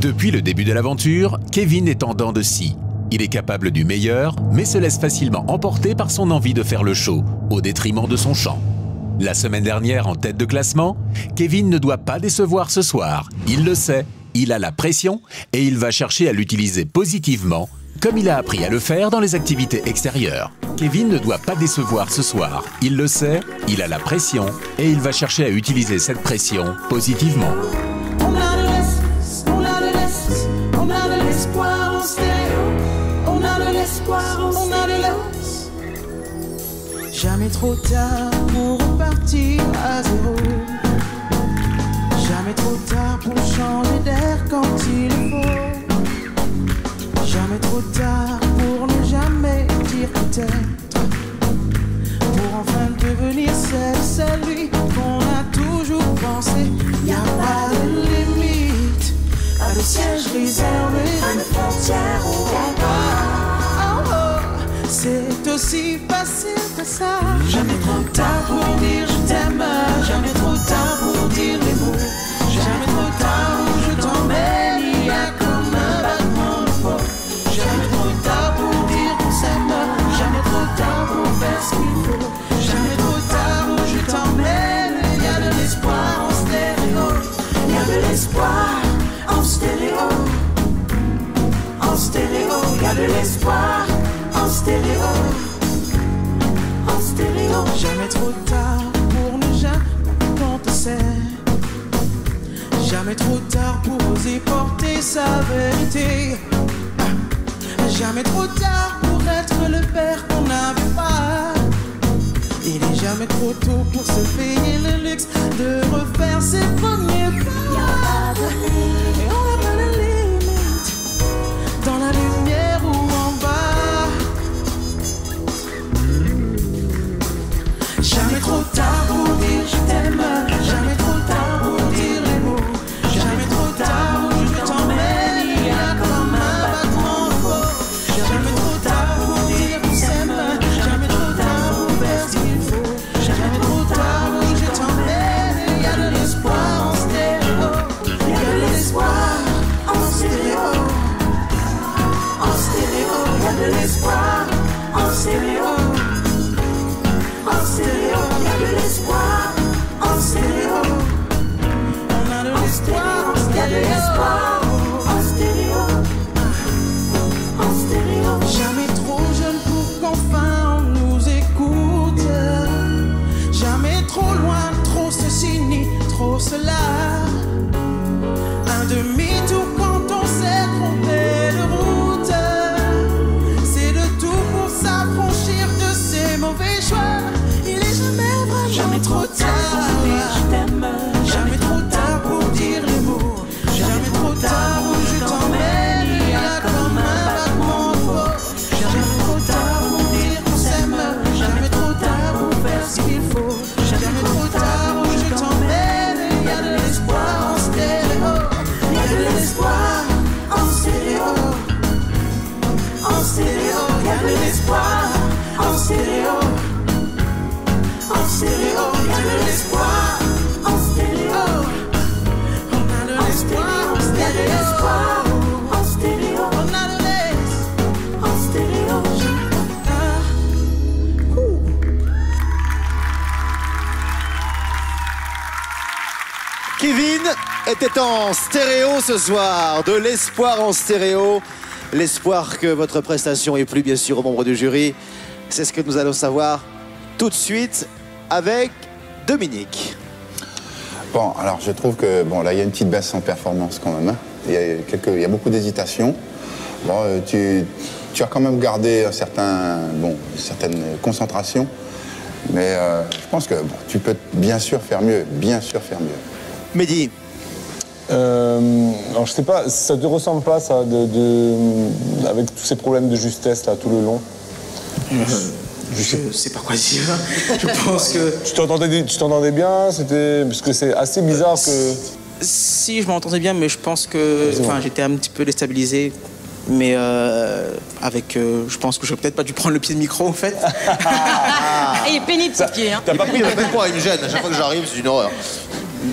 Depuis le début de l'aventure, Kevin est en dents de scie. Il est capable du meilleur, mais se laisse facilement emporter par son envie de faire le show, au détriment de son chant. La semaine dernière, en tête de classement, Kevin ne doit pas décevoir ce soir. Il le sait, il a la pression et il va chercher à l'utiliser positivement, comme il a appris à le faire dans les activités extérieures. Kevin ne doit pas décevoir ce soir. Il le sait, il a la pression et il va chercher à utiliser cette pression positivement. On a de l'espérance, on a de l'espérance, on a de l'espoir en stéréo. On a de l'espoir, on a de l'espérance. Jamais trop tard pour repartir à zéro. Jamais trop tard pour changer d'air quand il le faut. Jamais trop tard pour ne jamais dire peut-être. Pour enfin devenir celui qu'on a toujours pensé. Y a pas de limite, pas de siège réservé, pas de frontière où on va. Oh, oh, c'est aussi facile que ça. Jamais trop tard pour dire je t'aime. Jamais trop tard pour dire les mots. Jamais trop tard où je t'emmène. Il y a comme un battement de peau. Jamais trop tard pour dire qu'on s'aime. Jamais trop tard pour faire ce qu'il faut. Jamais trop tard où je t'emmène. Il y a de l'espoir en stéréo. Il y a de l'espoir en stéréo. En stéréo, il y a de l'espoir en stéréo. En stéréo. Jamais trop tard pour ne jamais qu'on te sait. Jamais trop tard pour oser porter sa vérité. Jamais trop tard pour être le père qu'on n'avait pas. Il est jamais trop tôt pour se payer le luxe de refaire ses premiers pas. Et on n'a pas de limite dans la lumière ou en bas. Jamais trop tard pour dire je t'aime. Jamais trop tard pour dire les mots. Jamais trop tard où je t'emmène. Il y a comme un battement de peau. Jamais trop tard pour dire qu'on s'aime. Jamais trop tard pour faire ce qu'il faut. Jamais trop tard où je t'emmène. Il y a de l'espoir en stéréo. Il y a de l'espoir en stéréo. En stéréo, il y a de l'espoir en stéréo. En stéréo, il y a de l'espoir en stéréo. On a de l'espoir, il y a de l'espoir en stéréo. En stéréo. Jamais trop jeune pour qu'enfin on nous écoute. Jamais trop loin, trop ceci ni trop cela. Un demi-tour quand on s'est trompé de route. C'est de tout pour s'affranchir de ces mauvais choix. Il est jamais vraiment jamais trop tard pour dire je t'aime. Jamais trop tard pour dire les mots. Jamais trop tard où je t'emmène. Il y a comme un battement de peau. Jamais trop tard pour dire qu'on s'aime. Jamais trop tard pour faire ce qu'il faut. Jamais trop tard où je t'emmène. Il y a de l'espoir en stéréo. Il y a de l'espoir en stéréo. En stéréo, il y a de l'espoir en stéréo. En stéréo, il y a de l'espoir en stéréo. On a de l'espoir, il y a de l'espoir en stéréo. On a de l'espoir en stéréo. Kevin était en stéréo ce soir, de l'espoir en stéréo. L'espoir que votre prestation ait plu bien sûr aux membres du jury. C'est ce que nous allons savoir tout de suite avec Dominique. Bon, alors je trouve que bon là il y a une petite baisse en performance quand même. Hein. Il y a beaucoup d'hésitation. Bon, tu as quand même gardé une certaine concentration, mais je pense que bon, tu peux bien sûr faire mieux, Mehdi. Alors je sais pas, ça te ressemble pas ça, avec tous ces problèmes de justesse là tout le long? Je sais pas quoi dire. Je pense que... Tu t'entendais bien? Parce que c'est assez bizarre que... Si, je m'entendais bien, mais je pense que... Enfin, j'étais un petit peu déstabilisé. Mais je pense que j'aurais peut-être pas dû prendre le pied de micro, en fait. Il est pénible, ce pied. Hein. T'as pas pris le même point, il me gêne. À chaque fois que j'arrive, c'est une horreur.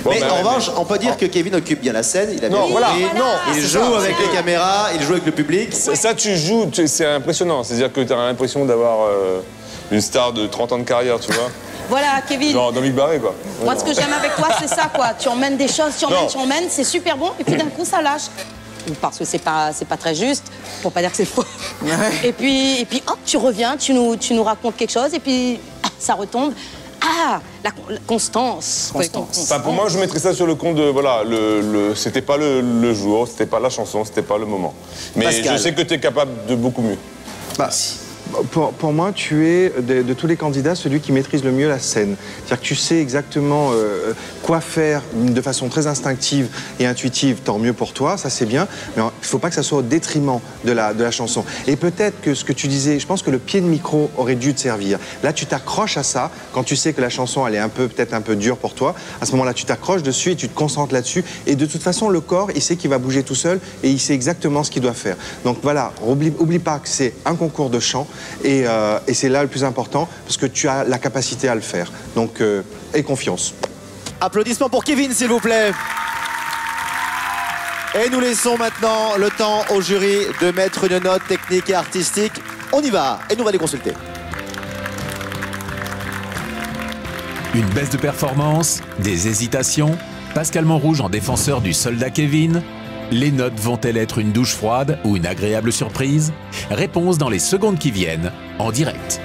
Bon, Mais bah, en ouais, revanche, on peut dire que Kevin occupe bien la scène. Il a bien Non, voilà. compris. Non, il c'est joue ça, avec les caméras, il joue avec le public. Ça, tu joues, c'est impressionnant. C'est-à-dire que tu as l'impression d'avoir une star de 30 ans de carrière, tu vois. Voilà, Kevin. Genre Dominique Barré, quoi. Moi, ce que j'aime avec toi, c'est ça, quoi. Tu emmènes des choses, tu emmènes, c'est super bon, et puis d'un coup, ça lâche. Parce que c'est pas très juste, pour pas dire que c'est faux. Et puis, hop, tu reviens, tu nous racontes quelque chose, et puis ça retombe. Ah, la constance. Enfin, pour moi, je mettrais ça sur le compte de, voilà, c'était pas le jour, c'était pas la chanson, c'était pas le moment. Mais Pascal. je sais que tu es capable de beaucoup mieux. Bah, pour moi, tu es, de tous les candidats, celui qui maîtrise le mieux la scène. C'est-à-dire que tu sais exactement quoi faire de façon très instinctive et intuitive, tant mieux pour toi, ça c'est bien, mais il ne faut pas que ça soit au détriment de la chanson. Et peut-être que ce que tu disais, je pense que le pied de micro aurait dû te servir. Là, tu t'accroches à ça, quand tu sais que la chanson, elle est peut-être un peu dure pour toi, à ce moment-là, tu t'accroches dessus et tu te concentres là-dessus. Et de toute façon, le corps, il sait qu'il va bouger tout seul et il sait exactement ce qu'il doit faire. Donc voilà, oublie pas que c'est un concours de chant. Et c'est là le plus important, parce que tu as la capacité à le faire. Donc, aie confiance. Applaudissements pour Kevin, s'il vous plaît. Et nous laissons maintenant le temps au jury de mettre une note technique et artistique. On y va, et nous on va les consulter. Une baisse de performance, des hésitations, Pascal Montrouge en défenseur du soldat Kevin. Les notes vont-elles être une douche froide ou une agréable surprise? Réponse dans les secondes qui viennent, en direct.